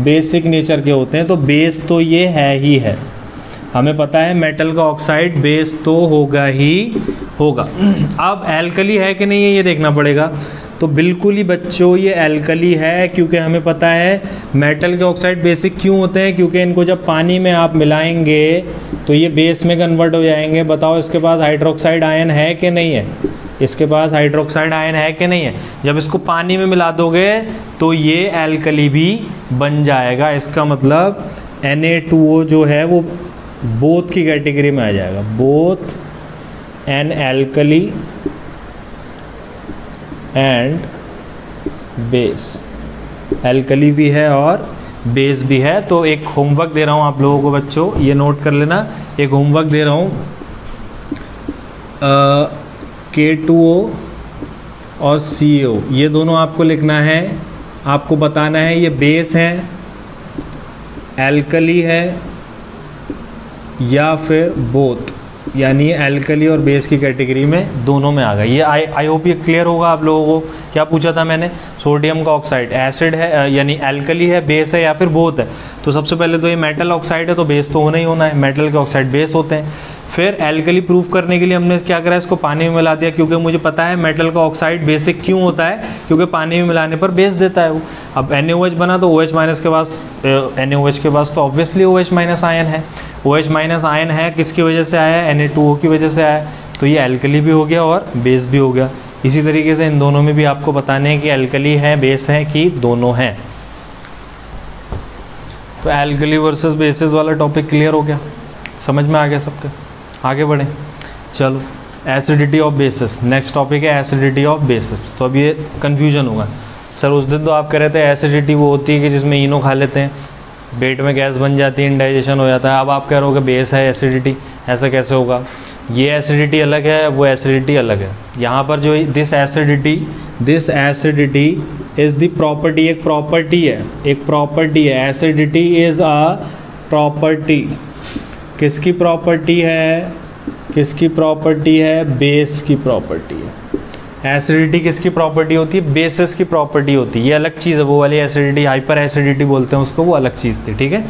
बेसिक नेचर के होते हैं। तो बेस तो ये है ही है, हमें पता है मेटल का ऑक्साइड बेस तो होगा ही होगा। अब एल्कली है कि नहीं है ये देखना पड़ेगा। तो बिल्कुल ही बच्चों ये एल्कली है, क्योंकि हमें पता है मेटल के ऑक्साइड बेसिक क्यों होते हैं, क्योंकि इनको जब पानी में आप मिलाएंगे तो ये बेस में कन्वर्ट हो जाएंगे। बताओ इसके पास हाइड्रोक्साइड आयन है कि नहीं है, इसके पास हाइड्रोक्साइड आयन है कि नहीं है। जब इसको पानी में मिला दोगे तो ये एल्कली भी बन जाएगा। इसका मतलब Na2O जो है वो बोथ की कैटेगरी में आ जाएगा, both an alkali and base, alkali भी है और बेस भी है। तो एक होमवर्क दे रहा हूँ आप लोगों को बच्चों, ये नोट कर लेना, एक होमवर्क दे रहा हूँ। K2O और CO ये दोनों आपको लिखना है, आपको बताना है ये बेस है, एल्कली है या फिर बोथ, यानी एल्कली और बेस की कैटेगरी में दोनों में आ गया। ये आई होप ये क्लियर होगा आप लोगों को। क्या पूछा था मैंने, सोडियम का ऑक्साइड एसिड है यानी एल्कली है, बेस है या फिर बोथ है। तो सबसे पहले तो ये मेटल ऑक्साइड है तो बेस तो होना ही होना है, मेटल के ऑक्साइड बेस होते हैं। फिर एल्कली प्रूफ करने के लिए हमने क्या करा, इसको पानी में मिला दिया, क्योंकि मुझे पता है मेटल का ऑक्साइड बेसिक क्यों होता है, क्योंकि पानी में मिलाने पर बेस देता है वो। अब NaOH बना तो OH माइनस के पास NaOH के पास तो ऑब्वियसली OH माइनस आयन है। OH माइनस आयन है किसकी वजह से आया है, Na2O की वजह से आया है। तो ये एल्कली भी हो गया और बेस भी हो गया। इसी तरीके से इन दोनों में भी आपको बताने हैं कि एल्कली है, बेस है कि दोनों हैं। तो एल्कली वर्सेस बेसिस वाला टॉपिक क्लियर हो गया, समझ में आ गया सबके। आगे बढ़ें, चलो acidity of basis, next topic है एसिडिटी ऑफ बेसिस। तो अब ये कन्फ्यूजन होगा, सर उस दिन तो आप कह रहे थे एसिडिटी वो होती है कि जिसमें इनो खा लेते हैं, पेट में गैस बन जाती है, इंडाइजेशन हो जाता है। अब आप कह रहे हो कि बेस है एसिडिटी, ऐसा कैसे होगा। ये एसिडिटी अलग है, वो एसिडिटी अलग है। यहाँ पर जो this acidity is the property, एक प्रॉपर्टी है, एसिडिटी इज़ अ प्रॉपर्टी। किसकी प्रॉपर्टी है, बेस की प्रॉपर्टी है। एसिडिटी किसकी प्रॉपर्टी होती है, बेसिस की प्रॉपर्टी होती है। ये अलग चीज़ है, वो वाली एसिडिटी हाइपर एसिडिटी बोलते हैं उसको, वो अलग चीज़ थी, ठीक है।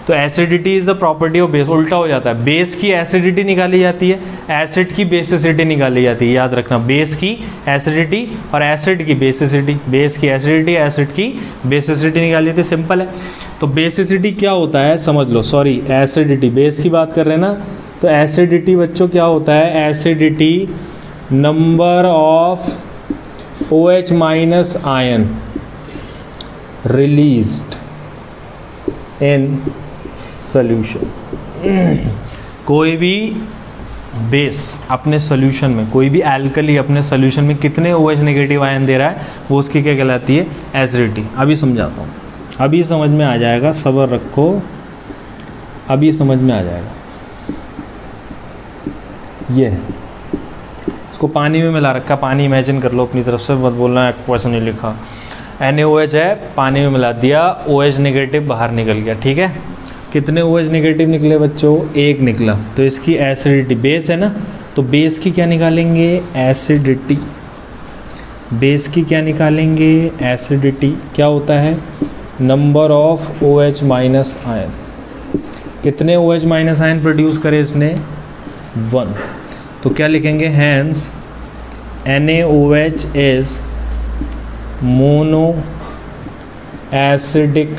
तो acidity is a property of base, उल्टा हो जाता है, बेस की एसिडिटी निकाली जाती है, एसिड की बेसिसिटी निकाली जाती है। याद रखना, बेस की एसिडिटी और एसिड की बेसिसिटी, बेस की एसिडिटी, एसिड की बेसिसिटी निकाली जाती है, सिंपल है। तो बेसिसिटी क्या होता है समझ लो, सॉरी एसिडिटी, बेस की बात कर रहे हैं ना। तो एसिडिटी बच्चों क्या होता है, acidity number of OH minus ion released in solution. कोई भी बेस अपने सॉल्यूशन में, कोई भी एल्कली अपने सॉल्यूशन में कितने OH नेगेटिव आयन दे रहा है, वो उसकी क्या कहलाती है, एसिडिटी। अभी समझाता हूँ, अभी समझ में आ जाएगा, सब्र रखो, अभी समझ में आ जाएगा। ये है, इसको पानी में मिला रखा, पानी इमेजिन कर लो अपनी तरफ से, मत बोलना क्वेश्चन नहीं लिखा। NaOH है, पानी में मिला दिया, OH नेगेटिव बाहर निकल गया, ठीक है। कितने OH नेगेटिव निकले बच्चों, एक निकला। तो इसकी एसिडिटी, बेस है ना, तो बेस की क्या निकालेंगे, एसिडिटी। बेस की क्या निकालेंगे, एसिडिटी। क्या होता है, number of OH minus ion. कितने OH माइनस आयन प्रोड्यूस करे इसने, 1। तो क्या लिखेंगे, hence NaOH is monoacidic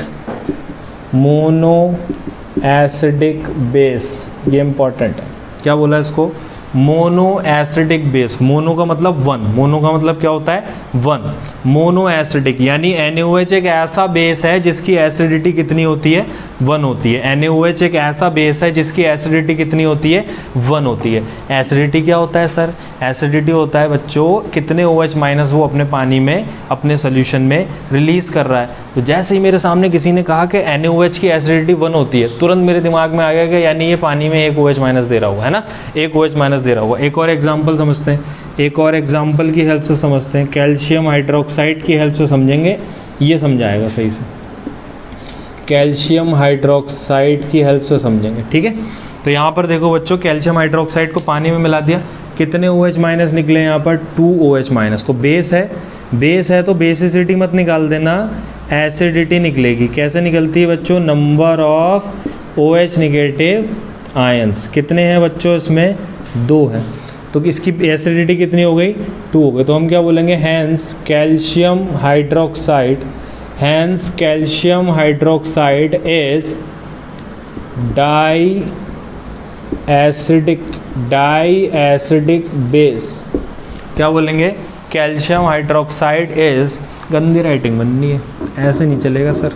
base. ये इंपॉर्टेंट है, क्या बोला इसको, मोनो एसिडिक बेस। मोनो का मतलब 1, मोनो का मतलब क्या होता है, 1। मोनो एसिडिक, यानी NaOH एक ऐसा बेस है जिसकी एसिडिटी कितनी होती है, 1 होती है। NaOH एक ऐसा बेस है जिसकी एसिडिटी कितनी होती है, 1 होती है। एसिडिटी क्या होता है सर? एसिडिटी होता है बच्चों कितने OH माइनस वो अपने पानी में, अपने सोल्यूशन में रिलीज कर रहा है। तो जैसे ही मेरे सामने किसी ने कहा कि NaOH की एसिडिटी 1 होती है, तुरंत मेरे दिमाग में आ गया कि यानी ये पानी में एक OH माइनस दे रहा हुआ है ना, एक OH माइनस दे रहा हुआ। एक और एग्जाम्पल समझते हैं, एक और एग्जाम्पल की हेल्प से समझते हैं। कैल्शियम हाइड्रोक्साइड की हेल्प से समझेंगे, ये समझाएगा सही से। कैल्शियम हाइड्रोक्साइड की हेल्प से समझेंगे, ठीक है। तो यहाँ पर देखो बच्चों, कैल्शियम हाइड्रोक्साइड को पानी में मिला दिया, कितने OH माइनस निकले यहाँ पर, 2 OH माइनस। तो बेस है, बेस है तो बेसिसिटी मत निकाल देना, एसिडिटी निकलेगी। कैसे निकलती है बच्चों? Number of OH negative ions कितने हैं बच्चों इसमें, 2 हैं। तो इसकी एसिडिटी कितनी हो गई, 2 हो गई। तो हम क्या बोलेंगे, hence calcium hydroxide, hence calcium hydroxide is diacidic base. क्या बोलेंगे, कैल्शियम हाइड्रोक्साइड इज, गंदी राइटिंग बननी है, ऐसे नहीं चलेगा सर,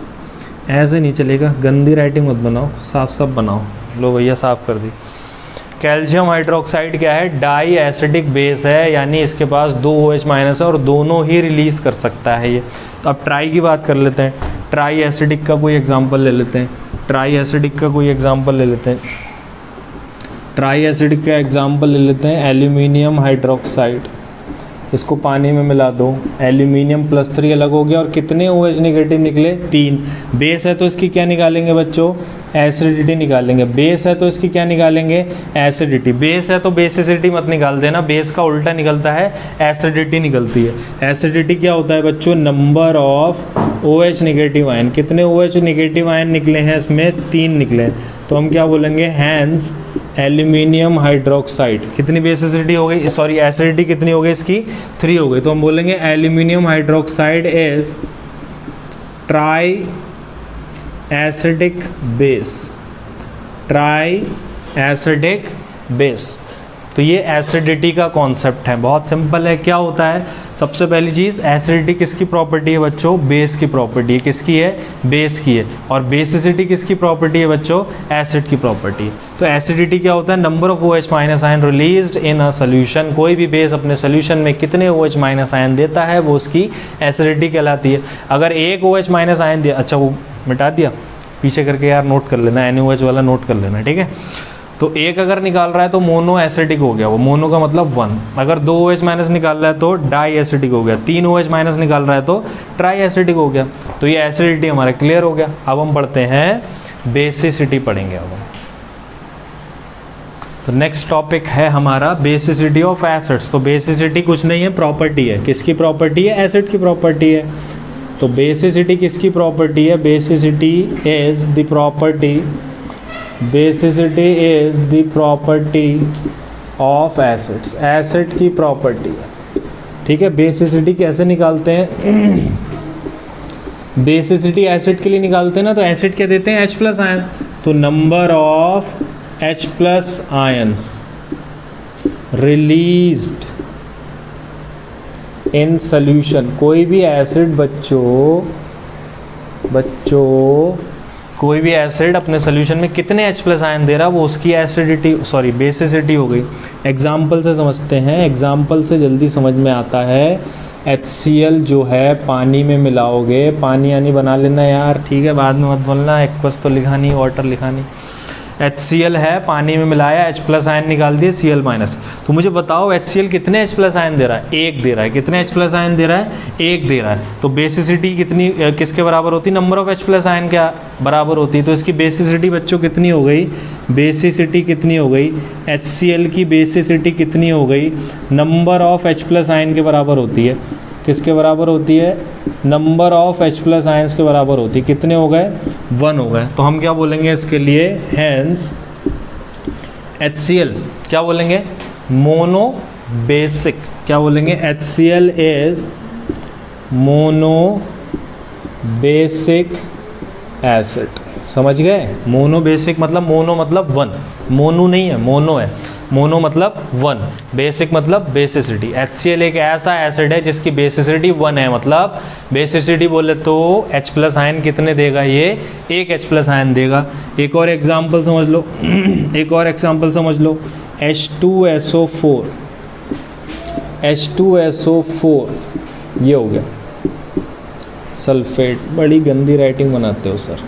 ऐसे नहीं चलेगा, गंदी राइटिंग मत बनाओ, साफ साफ बनाओ। लो भैया साफ कर दी। कैल्शियम हाइड्रोक्साइड क्या है, डाई एसिडिक बेस है, यानी इसके पास 2 OH माइनस है और दोनों ही रिलीज कर सकता है ये। तो अब ट्राई की बात कर लेते हैं, ट्राई एसिडिक का कोई एग्जांपल ले लेते हैं, ट्राई एसिडिक का कोई एग्जांपल ले लेते हैं। ट्राई एसिडिक का एग्जांपल ले लेते हैं, एल्यूमिनियम हाइड्रोक्साइड, इसको पानी में मिला दो, एल्यूमिनियम +3 अलग हो गया और कितने OH नेगेटिव निकले, 3। बेस है तो इसकी क्या निकालेंगे बच्चों, एसिडिटी निकालेंगे। बेस है तो इसकी क्या निकालेंगे, एसिडिटी। बेस है तो बेसिसिटी मत निकाल देना, बेस का उल्टा निकलता है, एसिडिटी निकलती है। एसिडिटी क्या होता है बच्चों, number of OH negative ion, कितने OH नेगेटिव आयन निकले हैं इसमें, 3 निकले हैं। तो हम क्या बोलेंगे, हैंस एल्यूमिनियम हाइड्रोक्साइड, कितनी बेसिसिटी हो गई, सॉरी एसिडिटी कितनी हो गई इसकी, 3 हो गई। तो हम बोलेंगे aluminium hydroxide is try acidic base, try acidic base. तो ये एसिडिटी का कॉन्सेप्ट है, बहुत सिंपल है। क्या होता है, सबसे पहली चीज़, एसिडिटी किसकी प्रॉपर्टी है बच्चों, बेस की प्रॉपर्टी है। किसकी है, बेस की है। और बेसिसिटी किसकी प्रॉपर्टी है बच्चों, एसिड की प्रॉपर्टी है। तो एसिडिटी क्या होता है, number of OH minus ion released in a solution. कोई भी बेस अपने सोल्यूशन में कितने OH माइनस आयन देता है वो उसकी एसिडिटी कहलाती है। अगर एक OH माइनस आयन दिया, अच्छा वो मिटा दिया, पीछे करके यार नोट कर लेना, NaOH वाला नोट कर लेना, ठीक है। तो एक अगर निकाल रहा है तो मोनो एसिडिक हो गया, वो मोनो का मतलब 1। अगर 2 OH माइनस निकाल रहा है तो डाई एसिडिक हो गया। 3 OH माइनस निकाल रहा है तो ट्राई एसिडिक हो गया। तो ये एसिडिटी हमारा क्लियर हो गया। अब हम पढ़ते हैं बेसिसिटी, पढ़ेंगे अब हम। तो नेक्स्ट टॉपिक है हमारा बेसिसिटी ऑफ एसिड्स। तो बेसिसिटी कुछ नहीं है, प्रॉपर्टी है। किसकी प्रॉपर्टी है, एसिड की प्रॉपर्टी है। तो बेसिसिटी किसकी प्रॉपर्टी है, basicity is the property, basicity is the property of acids, acid की प्रॉपर्टी है, ठीक है। बेसिसिटी कैसे निकालते हैं, बेसिसिटी एसिड के लिए निकालते हैं ना, तो एसिड क्या देते हैं, H+ आयन। तो number of H+ ions released in solution. कोई भी एसिड बच्चों कोई भी एसिड अपने सोल्यूशन में कितने H+ आयन दे रहा है वो उसकी एसिडिटी, सॉरी बेसिसिटी हो गई। एग्जाम्पल से समझते हैं, एग्जाम्पल से जल्दी समझ में आता है। HCl जो है पानी में मिलाओगे, पानी यानी बना लेना यार, ठीक है, बाद में मत बोलना एक्वस तो लिखा नहीं, वाटर लिखा नहीं। HCl है, पानी में मिलाया, H+ आयन निकाल दिए, Cl-। तो मुझे बताओ HCl कितने H+ आयन दे रहा है, 1 दे रहा है। कितने H+ आयन दे रहा है, 1 दे रहा है। तो बेसिसिटी कितनी, किसके बराबर होती है, नंबर ऑफ H+ आयन क्या बराबर होती है। तो इसकी बेसिसिटी बच्चों कितनी हो गई, बेसिसिटी कितनी हो गई, HCl की बेसिसिटी कितनी हो गई, नंबर ऑफ H+ आयन के बराबर होती है। किसके बराबर होती है, नंबर ऑफ H+ आयंस के बराबर होती है। कितने हो गए, 1 हो गए। तो हम क्या बोलेंगे इसके लिए, हैंस HCl क्या बोलेंगे, मोनो बेसिक। क्या बोलेंगे, HCl is mono basic acid. समझ गए? मोनो बेसिक मतलब मोनो मतलब वन, मोनो नहीं है, मोनो है। मोनो मतलब वन, बेसिक मतलब बेसिसिटी। HCl एक ऐसा एसिड है जिसकी बेसिसिटी वन है, मतलब बेसिसिटी बोले तो H प्लस आयन कितने देगा ये? एक H प्लस आयन देगा। एक और एग्जाम्पल समझ लो एक और एग्जाम्पल समझ लो, H2SO4, H2SO4 ये हो गया सल्फेट। बड़ी गंदी राइटिंग बनाते हो सर,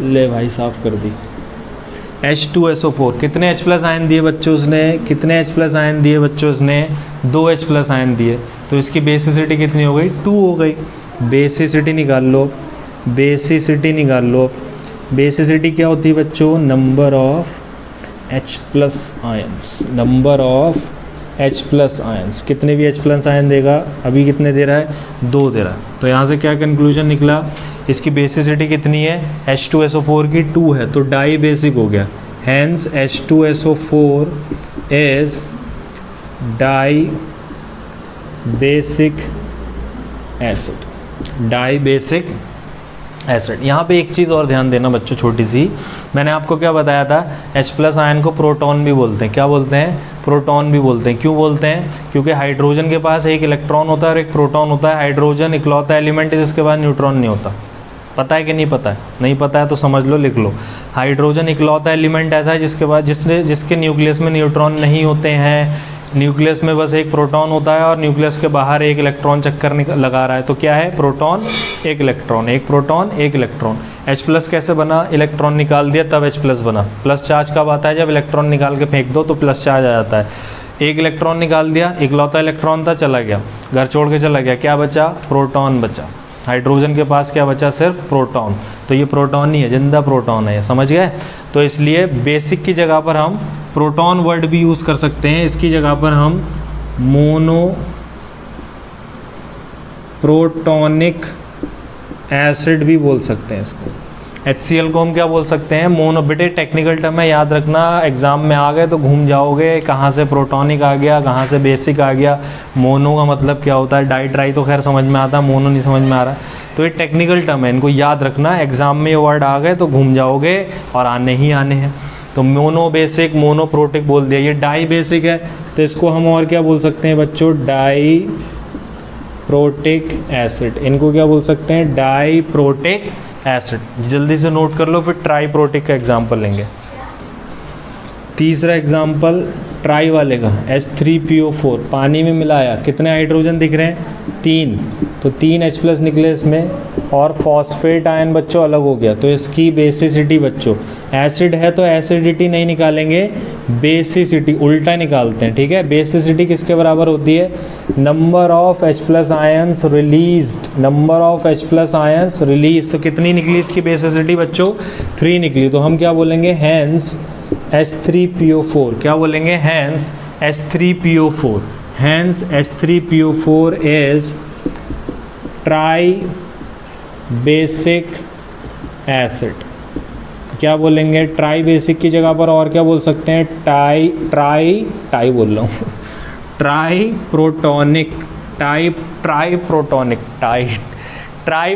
ले भाई साफ कर दी। H2SO4 कितने H प्लस आयन दिए बच्चों उसने? कितने H प्लस आयन दिए बच्चों उसने? 2 H प्लस आयन दिए। तो इसकी बेसिसिटी कितनी हो गई? 2 हो गई। बेसिसिटी निकाल लो, बेसिसिटी निकाल लो। बेसिसिटी क्या होती है बच्चों? Number of H plus ions, number of H plus ions. कितने भी H प्लस आयन देगा? अभी कितने दे रहा है? 2 दे रहा है। तो यहाँ से क्या कंक्लूजन निकला? इसकी बेसिसिटी कितनी है? H2SO4 की 2 है, तो डाई बेसिक हो गया। Hence H2SO4 is dibasic acid, dibasic acid. यहाँ पे एक चीज़ और ध्यान देना बच्चों, छोटी सी, मैंने आपको क्या बताया था? H प्लस आयन को प्रोटॉन भी बोलते हैं। क्या बोलते हैं? प्रोटॉन भी बोलते हैं। क्यों बोलते हैं? क्योंकि हाइड्रोजन के पास एक इलेक्ट्रॉन होता है और एक प्रोटॉन होता है। हाइड्रोजन इकलौता एलिमेंट है जिसके पास न्यूट्रॉन नहीं होता। पता है कि नहीं पता है? नहीं पता है तो समझ लो, लिख लो। हाइड्रोजन इकलौता एलिमेंट ऐसा है जिसके पास जिसके न्यूक्लियस में न्यूट्रॉन नहीं होते हैं। न्यूक्लियस में बस एक प्रोटॉन होता है और न्यूक्लियस के बाहर एक इलेक्ट्रॉन चक्कर लगा रहा है। तो क्या है? प्रोटॉन एक इलेक्ट्रॉन, एक प्रोटॉन एक इलेक्ट्रॉन। H प्लस कैसे बना? इलेक्ट्रॉन निकाल दिया तब H प्लस बना। प्लस चार्ज कब आता है? जब इलेक्ट्रॉन निकाल के फेंक दो तो प्लस चार्ज आ जाता है। एक इलेक्ट्रॉन निकाल दिया, इकलौता इलेक्ट्रॉन था, चला गया, घर छोड़ के चला गया, क्या बचा? प्रोटॉन बचा। हाइड्रोजन के पास क्या बचा? सिर्फ प्रोटॉन। तो ये प्रोटॉन नहीं है, जिंदा प्रोटॉन है, समझ गए? तो इसलिए बेसिक की जगह पर हम प्रोटॉन वर्ड भी यूज़ कर सकते हैं, इसकी जगह पर हम मोनो प्रोटॉनिक एसिड भी बोल सकते हैं इसको। HCl को हम क्या बोल सकते हैं? मोनो। बेटे टेक्निकल टर्म है, याद रखना, एग्जाम में आ गए तो घूम जाओगे, कहाँ से प्रोटॉनिक आ गया, कहाँ से बेसिक आ गया। मोनो का मतलब क्या होता है? डाई ट्राई तो खैर समझ में आता है, मोनो नहीं समझ में आ रहा है। तो ये टेक्निकल टर्म है, इनको याद रखना, एग्जाम में ये वर्ड आ गए तो घूम जाओगे और आने ही आने हैं। तो मोनो बेसिक, मोनो प्रोटिक बोल दिया। ये डाई बेसिक है तो इसको हम और क्या बोल सकते हैं बच्चों? Diprotic acid. इनको क्या बोल सकते हैं? Diprotic acid. जल्दी से नोट कर लो, फिर ट्राई प्रोटिक का एग्जाम्पल लेंगे। तीसरा एग्जाम्पल ट्राई वाले का, H3PO4 पानी में मिलाया, कितने हाइड्रोजन दिख रहे हैं? 3। तो 3 H प्लस निकले इसमें, और फॉस्फेट आयन बच्चों अलग हो गया। तो इसकी बेसिसिटी बच्चों, एसिड है तो एसिडिटी नहीं निकालेंगे, बेसिसिटी उल्टा निकालते हैं, ठीक है? बेसिसिटी किसके बराबर होती है? Number of H plus ions released, number of H plus ions release. तो कितनी निकली इसकी बेसिसिटी बच्चों? 3 निकली। तो हम क्या बोलेंगे? हैंस H3PO4, क्या बोलेंगे? Hence H3PO4, hence H3PO4 is tribasic acid. क्या बोलेंगे? ट्राई बेसिक की जगह पर और क्या बोल सकते हैं? टाई बोल रहा हूँ, try protonic, try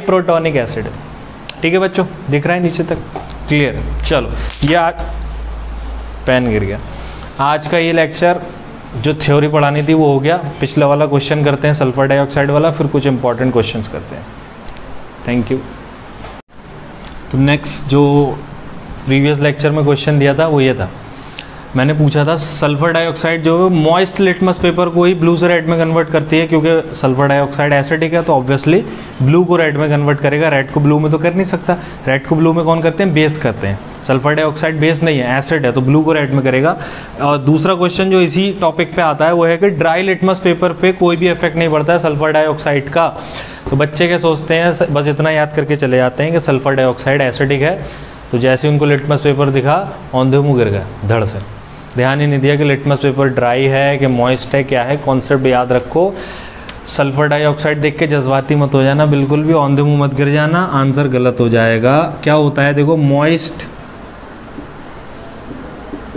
protonic acid. ठीक है बच्चों, दिख रहा है नीचे तक? क्लियर? चलो, ये आज पेन गिर गया। आज का ये लेक्चर जो थ्योरी पढ़ानी थी वो हो गया। पिछला वाला क्वेश्चन करते हैं, सल्फर डाइऑक्साइड वाला, फिर कुछ इंपॉर्टेंट क्वेश्चंस करते हैं। Thank you. तो नेक्स्ट जो प्रीवियस लेक्चर में क्वेश्चन दिया था वो ये था, मैंने पूछा था सल्फर डाइऑक्साइड जो मॉइस्ट लिटमस पेपर को ही ब्लू से रेड में कन्वर्ट करती है, क्योंकि सल्फर डाइऑक्साइड एसिडिक है तो ऑब्वियसली ब्लू को रेड में कन्वर्ट करेगा, रेड को ब्लू में तो कर नहीं सकता। रेड को ब्लू में कौन करते हैं? बेस करते हैं। सल्फर डाइऑक्साइड बेस नहीं है, एसिड है, तो ब्लू को रेड में करेगा। और दूसरा क्वेश्चन जो इसी टॉपिक पे आता है वो है कि ड्राई लिटमस पेपर पे कोई भी इफेक्ट नहीं पड़ता है सल्फर डाइऑक्साइड का। तो बच्चे क्या सोचते हैं, बस इतना याद करके चले जाते हैं कि सल्फर डाइऑक्साइड एसिडिक है, तो जैसे उनको लिटमस पेपर दिखा औंधे मुँह गिर गया धड़ से। ध्यान ही नहीं दिया कि लिटमस पेपर ड्राई है कि मॉइस्ट है, क्या है। कॉन्सेप्ट याद रखो। सल्फर डाइऑक्साइड देख के जज्बाती मत हो जाना, बिल्कुल भी औंधे मुँह मत गिर जाना, आंसर गलत हो जाएगा। क्या होता है देखो, moist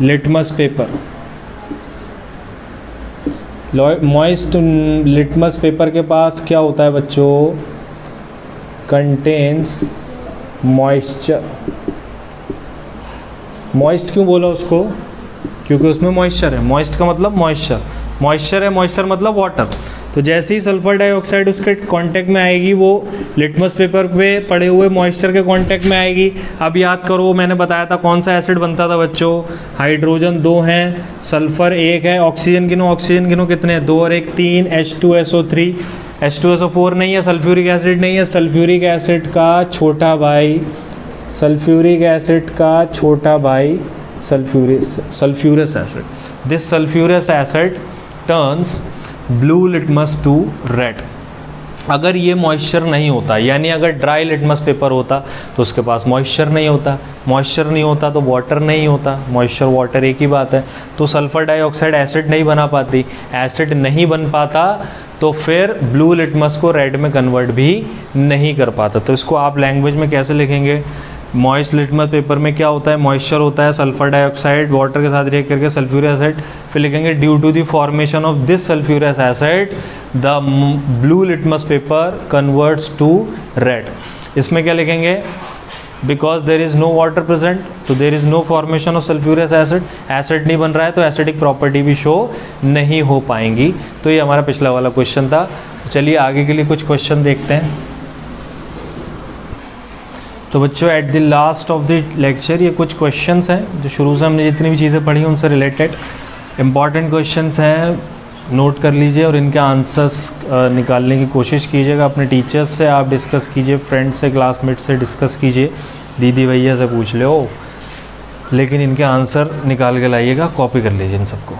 litmus paper, moist litmus paper के पास क्या होता है बच्चों? कंटेन्स मॉइस्चर, मॉइस्ट क्यों बोला उसको, क्योंकि उसमें मॉइस्चर है। मॉइस्ट का मतलब मॉइस्चर, मॉइस्चर है, मॉइस्चर मतलब वाटर। तो जैसे ही सल्फर डाइऑक्साइड उसके कांटेक्ट में आएगी, वो लिटमस पेपर पे पड़े हुए मॉइस्चर के कांटेक्ट में आएगी। अब याद करो, मैंने बताया था कौन सा एसिड बनता था बच्चों, हाइड्रोजन 2 हैं, सल्फर 1 है, ऑक्सीजन गिनो, ऑक्सीजन गिनो कितने हैं, 2 और 1 3, H2SO3, H2SO4 नहीं है, सल्फ्यूरिक एसिड नहीं है, सल्फ्यूरिक एसिड का छोटा भाई, सल्फ्यूरिक एसिड का छोटा भाई sulphurous acid. This sulphurous acid turns blue litmus to red. अगर ये मॉइस्चर नहीं होता, यानी अगर ड्राई लिटमस पेपर होता तो उसके पास मॉइस्चर नहीं होता, मॉइस्चर नहीं होता तो वाटर नहीं होता, मॉइस्चर वाटर एक ही बात है। तो सल्फर डाइऑक्साइड एसिड नहीं बना पाती, एसिड नहीं बन पाता तो फिर ब्लू लिटमस को रेड में कन्वर्ट भी नहीं कर पाता। तो इसको आप लैंग्वेज में कैसे लिखेंगे, मॉइस्ट लिटमस पेपर में क्या होता है, मॉइस्चर होता है, सल्फर डाइऑक्साइड वाटर के साथ रिएक्ट करके सल्फ्यूरिक एसिड, फिर लिखेंगे due to the formation of this sulphurous acid the blue litmus paper converts to red. इसमें क्या लिखेंगे, because there is no water present तो there is no formation of sulphurous acid, acid नहीं बन रहा है तो एसिडिक प्रॉपर्टी भी शो नहीं हो पाएंगी। तो ये हमारा पिछला वाला क्वेश्चन था। चलिए आगे के लिए कुछ क्वेश्चन देखते हैं। तो बच्चों at the last of the lecture ये कुछ क्वेश्चंस हैं जो शुरू से हमने जितनी भी चीज़ें पढ़ी उनसे रिलेटेड इम्पॉर्टेंट क्वेश्चंस हैं, नोट कर लीजिए और इनके आंसर्स निकालने की कोशिश कीजिएगा। अपने टीचर्स से आप डिस्कस कीजिए, फ्रेंड से, क्लासमेट से डिस्कस कीजिए, दीदी भैया से पूछ लो, लेकिन इनके आंसर निकाल के लाइएगा, कॉपी कर लीजिए इन सबको।